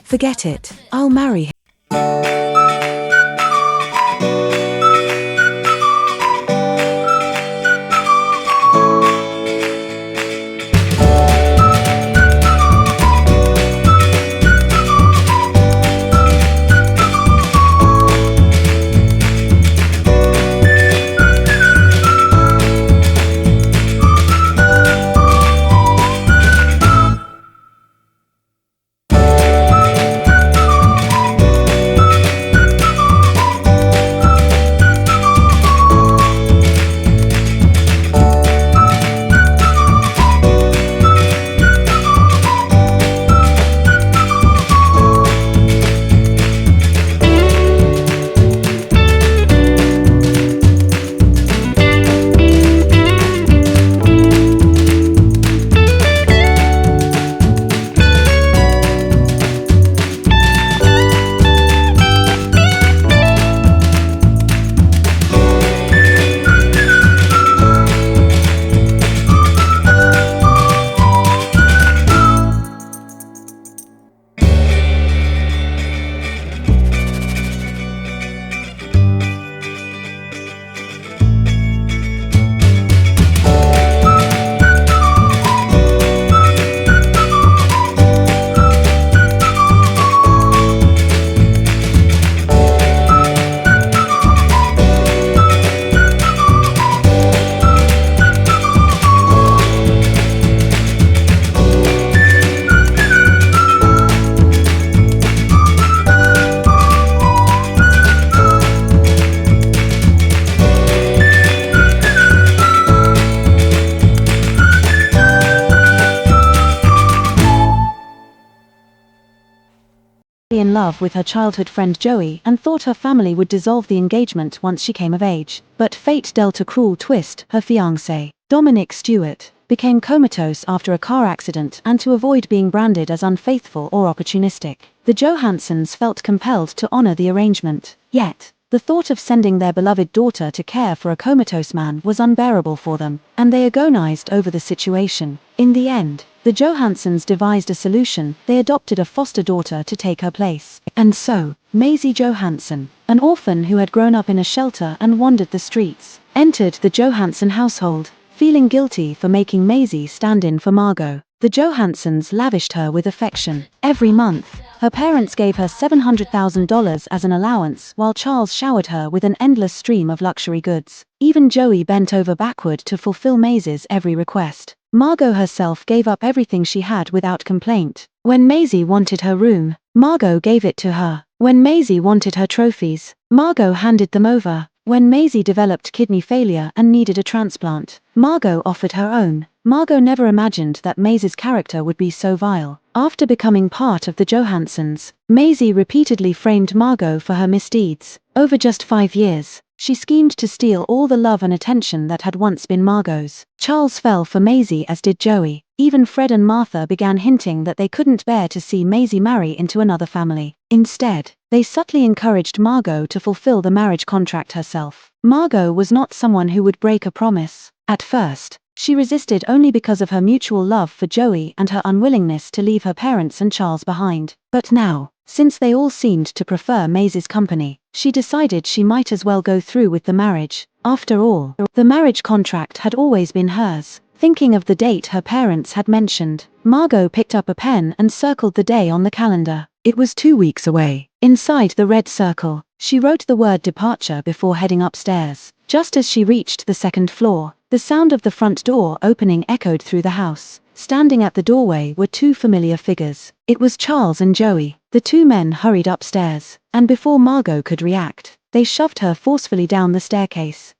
Forget it, I'll marry him. In love with her childhood friend Joey and thought her family would dissolve the engagement once she came of age. But fate dealt a cruel twist. Her fiancé, Dominic Stewart, became comatose after a car accident, and to avoid being branded as unfaithful or opportunistic, the Johansons felt compelled to honor the arrangement. Yet, the thought of sending their beloved daughter to care for a comatose man was unbearable for them, and they agonized over the situation. In the end, the Johansons devised a solution. They adopted a foster daughter to take her place. And so, Maisie Johanson, an orphan who had grown up in a shelter and wandered the streets, entered the Johanson household. Feeling guilty for making Maisie stand in for Margot, the Johansons lavished her with affection. Every month, her parents gave her $700,000 as an allowance, while Charles showered her with an endless stream of luxury goods. Even Joey bent over backward to fulfill Maisie's every request. Margot herself gave up everything she had without complaint. When Maisie wanted her room, Margot gave it to her. When Maisie wanted her trophies, Margot handed them over. When Maisie developed kidney failure and needed a transplant, Margot offered her own. Margot never imagined that Maisie's character would be so vile. After becoming part of the Johansons, Maisie repeatedly framed Margot for her misdeeds. Over just 5 years, she schemed to steal all the love and attention that had once been Margot's. Charles fell for Maisie, as did Joey. Even Fred and Martha began hinting that they couldn't bear to see Maisie marry into another family. Instead, they subtly encouraged Margot to fulfill the marriage contract herself. Margot was not someone who would break a promise. At first, she resisted only because of her mutual love for Joey and her unwillingness to leave her parents and Charles behind. But now, since they all seemed to prefer Maisie's company, she decided she might as well go through with the marriage. After all, the marriage contract had always been hers. Thinking of the date her parents had mentioned, Margot picked up a pen and circled the day on the calendar. It was 2 weeks away. Inside the red circle, she wrote the word departure before heading upstairs. Just as she reached the second floor, the sound of the front door opening echoed through the house. Standing at the doorway were 2 familiar figures. It was Charles and Joey. The 2 men hurried upstairs, and before Margot could react, they shoved her forcefully down the staircase.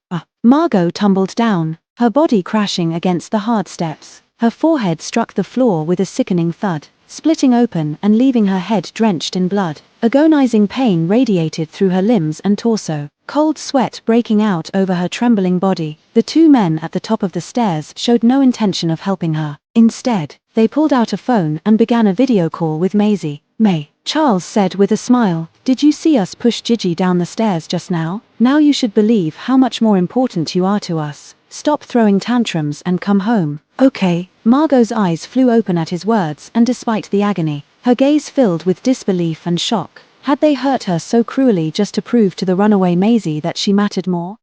Margot tumbled down, her body crashing against the hard steps. Her forehead struck the floor with a sickening thud, splitting open and leaving her head drenched in blood. Agonizing pain radiated through her limbs and torso, cold sweat breaking out over her trembling body. The 2 men at the top of the stairs showed no intention of helping her. Instead, they pulled out a phone and began a video call with Maisie. "May," Charles said with a smile, "did you see us push Gigi down the stairs just now? Now you should believe how much more important you are to us. Stop throwing tantrums and come home." "Okay." Margot's eyes flew open at his words, and despite the agony, her gaze filled with disbelief and shock. Had they hurt her so cruelly just to prove to the runaway Maisie that she mattered more?